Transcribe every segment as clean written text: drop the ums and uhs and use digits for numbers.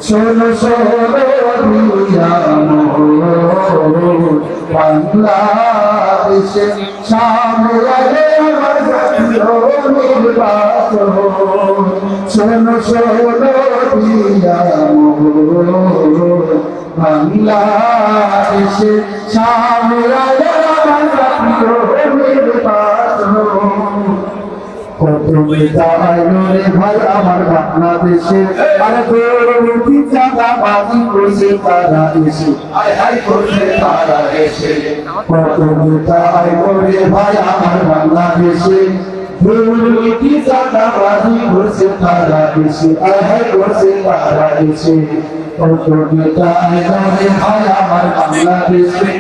শোনো শোনো দিয়া বাংলাদেশে সামনে আমার জাতীয় নির্বাচন শোনো শোনো দিয়া বাংলাদেশে সামনে আমার জাতীয় নির্বাচন কত নেতা আইলো রে ভাই আমার বাংলাদেশে আর দুর্নীতি চাঁদাবাজি করছে তারা এসে আয় হায় করছে তারা এসে কত নেতা আইলো রে ভাই আমার বাংলাদেশে দুর্নীতি চাঁদাবাজি করছে তারা এসে আয় হায় করছে তারা এসে কত নেতা আইলো রে ভাই আমার বাংলাদেশে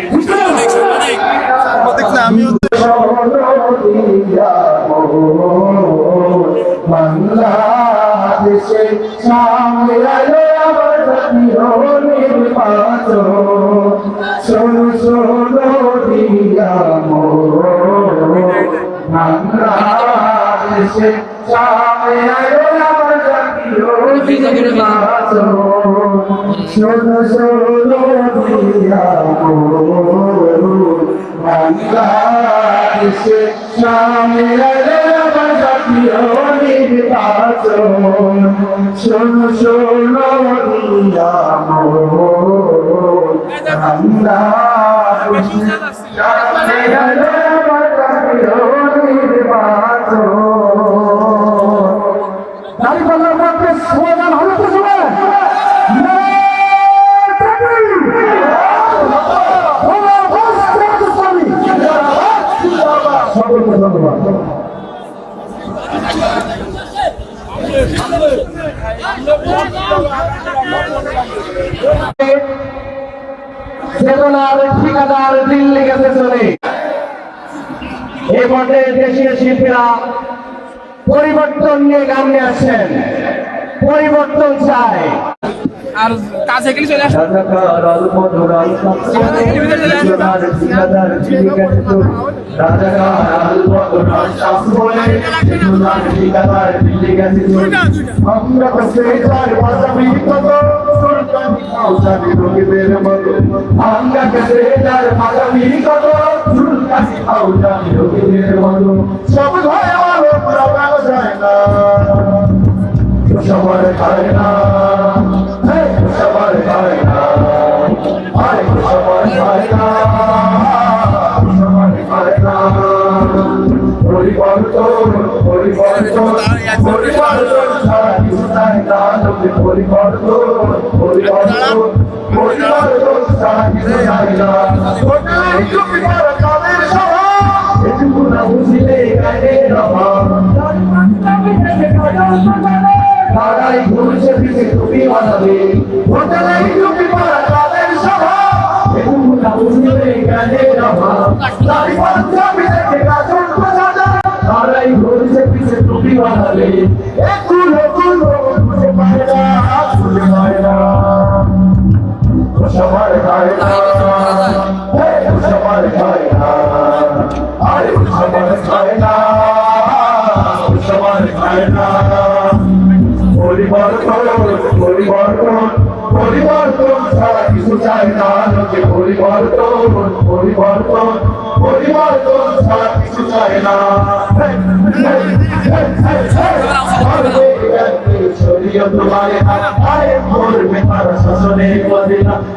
বাংলাদেশে সামনে আলো আমার জাতীয় নির্বাচন শোনো শোনো দিয়া বাংলাদেশে সামনে আলো আমার জাতীয় নির্বাচন শোনো শোনো দিয়া বাংলাদেশে সামনে আলো আমার জাতীয় নির্বাচন শোনো শোনো দিয়া বাংলাদেশে সামনে আলো আমার জাতীয় নির্বাচন দাঁড়িপাল্লার মধ্যে স্লোগান হলো তো সবাই চেতনার ঠিকাদার দিল্লি গেছে চলে এই মধ্যে দেশীয় শিল্পীরা পরিবর্তন নিয়ে গান নিয়ে আসছেন পরিবর্তন চাই আর কাছে গেলে চলে আসে সবার খায় না সবার খায় না আরে সবার খায় না সবার খায় না পরিবর্তন পরিবর্তন পরিবর্তন ছাড়া কিছু চাই না লোকে পরিবর্তন পরিবর্তন পরিবর্তন ছাড়া কিছু চাই না কাদের সভা এটুকু না বুঝিলে কাদের অভাব তারাই ঘুরছে পিছে টুপি বানাবে হোটেলেই টুপি পরা তাদের সভা এটুকু না বুঝিলে কাদের অভাব তাই পাঞ্জাবি দেখে গাজন বাজাবে তারাই ঘুরছে পিছে টুপি বানাবে একুলো কুলো খুঁজে পায় না খুঁজে পায় না সবার খায় না সবার খায় না আরে সবার খায় না সবার খায় না পরিবর্তন পরিবর্তন পরিবর্তন ছাড়া কিছু চাই না লোকে পরিবর্তন পরিবর্তন পরিবর্তন ছাড়া কিছু চাই না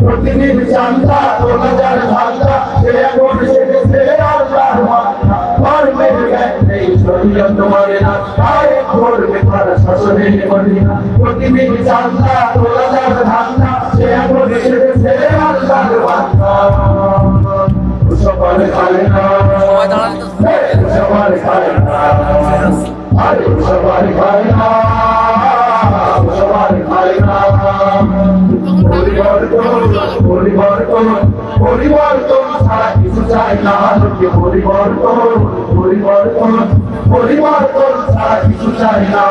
প্রতিদিন চান্দা 2000 ভাতা সে এখন সেজেছে আল্লাহর মাথা ধর্মের জ্ঞান নেই শরীয়ত মানে না আরে করবে তারা শাসনে মদিনা প্রতিদিন চান্দা 2000 ভাতা সে এখন সেজেছে আল্লাহর মাথা সবার খায় না সবার খায় না আরে সবার খায় না সবার খায় না পরিবর্তন পরিবর্তন পরিবর্তন ছাড়া কিছু চাই না লোকে পরিবর্তন পরিবর্তন পরিবর্তন ছাড়া কিছু চাই না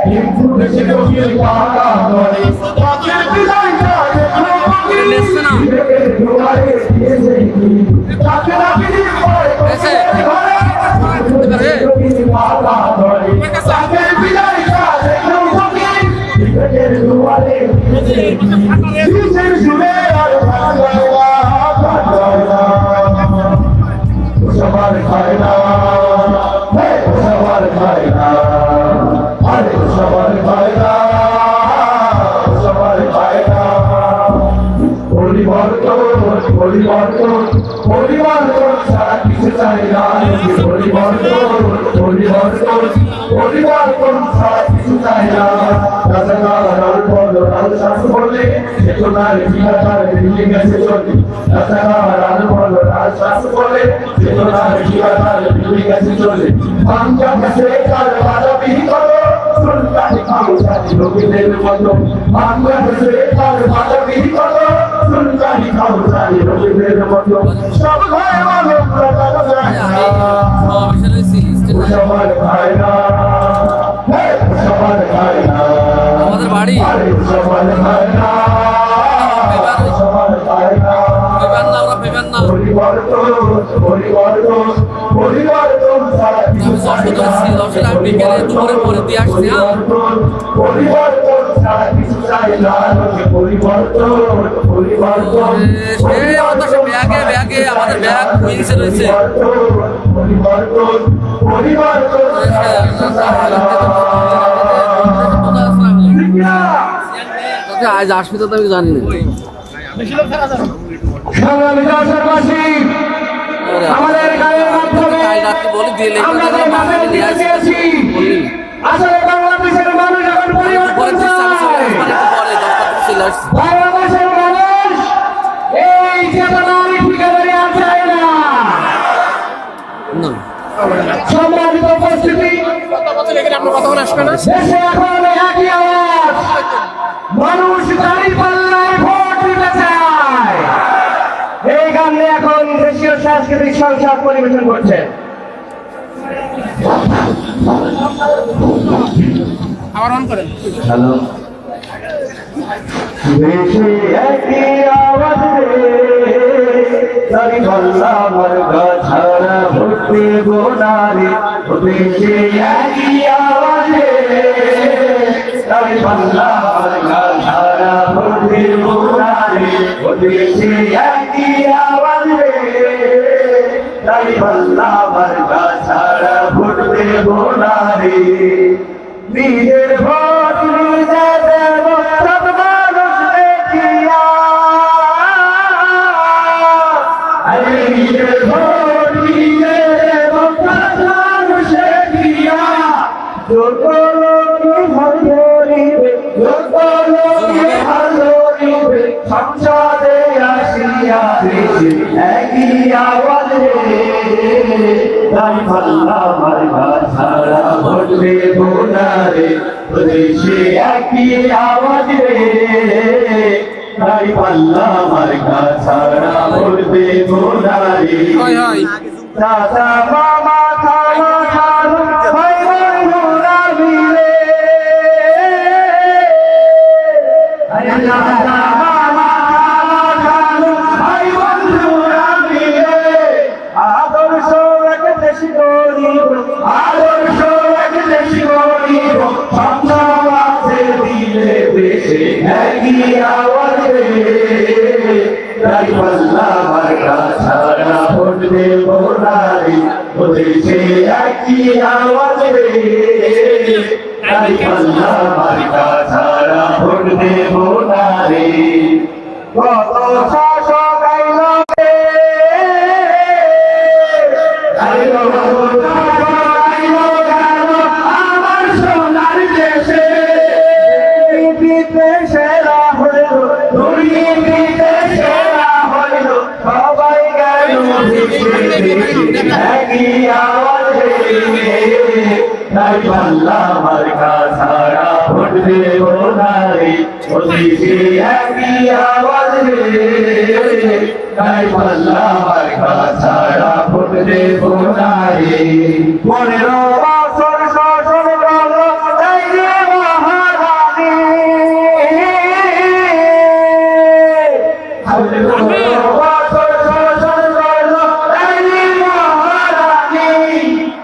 কিন্তু দেশে কোকিল পাকা করে পাখির বিদায় যায় এসে পরিবর্তন পরিবর্তন ছাড়া কিছু চাই না পরিবর্তন ছাড়া কিছু চাই না রাজাকার বলো রাজশাস বলে চেতনার ঠিকাদার ভেঙে গেছে চলে রাজাকার বলো রাজশাস বলে চেতনার ঠিকাদার ভেঙে গেছে চলে ভাঙ্গা গেছে কার বাজাবি করো সুলতানি খাউসানি রবিদের মতো ভাঙ্গা গেছে কার বাজাবি করো সুলতানি খাউসানি রবিদের মতো সব ঘরে মানব রাজা যায় না সবার ভাই না সবার ভাই না আমাদের বাড়ি সবার ভাই না সবার ভাই না পরিবর্তন ছাড়া কিছু চাই না পরিবর্তন ছাড়া কিছু চাই না পরিবর্তন আমাদের ব্যাগ উইংসে রয়েছে পরিবর্তন আজ আসবে তো আমি জানি না আমাদের গায়ের মাধ্যমে আমরা যে বাজারে দিয়ে দিয়েছি আসলে বাংলাদেশের মানুষ এখন পরিবর্তন চায় বাংলাদেশের মানুষ এই চেতনার ঠিকাদারি আর চায় না সম্মানিত উপস্থিতি দেশে এখন একই আওয়াজ মানুষ দাঁড়িয়ে পাল্লায় ভোট দিতে চায় এই গানে এখন দেশীয় সাংস্কৃতিক সংসদ পরিবেশন করছে আবার অন করেন হ্যালো দেশে একই আওয়াজ রে দাঁড়িয়ে পাল্লা মার্কা ছাড়া ভোট দেব না রে দেশে একই আওয়াজ রে দাঁড়িয়ে পাল্লা মার্কা ছাড়া ভোট দেব না রে দেশে একই আওয়াজ রে দাঁড়িয়ে পাল্লা মার্কা ছাড়া ভোট দেব না রে নিজের ভোট নিজে দেব সব মানুষ দেখিয়া আরে নিজের ভোট নিজে দেব সব মানুষ দেখিয়া যত লোকে ভালোরিবে যত লোকে ভালোরিবে সংসদে আসিয়া দেশে একই আওয়াজ রে তাই পাল্লা মার্কা ছাড়া ভোট দেব না রে দেশে একই আওয়াজ রে তাই পাল্লা মার্কা ছাড়া ভোট দেব না রে দাদা মামা খাওয়া খালু ভাই বন্ধুরা মিলে দাদা মামা খাওয়া খালু ভাই বন্ধুরা মিলে আদর্শ এক দেশি গরিব আদর্শ এক দেশি গরিব সংগ্রামে দিলে দেশে একই আওয়াজ রে তাই পাল্লা মার্কা ছাড়া ভোট দেব না রে দেশে একই আওয়াজ রে তাই পাল্লা মার্কা ছাড়া ভোট দেব না রে কত শাসক আইলো আমার সোনার দেশে সেরা হইল দুর্নীতিতে সেরা হইল সবাই গেল একই আওয়াজ তাই পাল্লা মার্কা ছাড়া ভোট দেব না রে দেশে একই আওয়াজ তাই পাল্লা মার্কা ছাড়া ভোট দেব না রে 15 বছর শাসন করল তাই রে মহারানী 15 বছর শাসন করল তাই রে মহারানী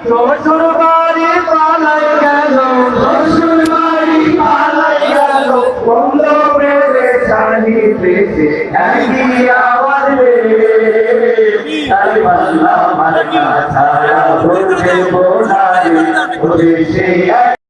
শ্বশুর বাড়ি পালাই গেল শ্বশুর বাড়ি পালাই গেল বন্ধ মেরে ছাড়ি দেশে একই আওয়াজ রে তাই পাল্লা মার্কা ছাড়া ভোট দেব না রে দেশে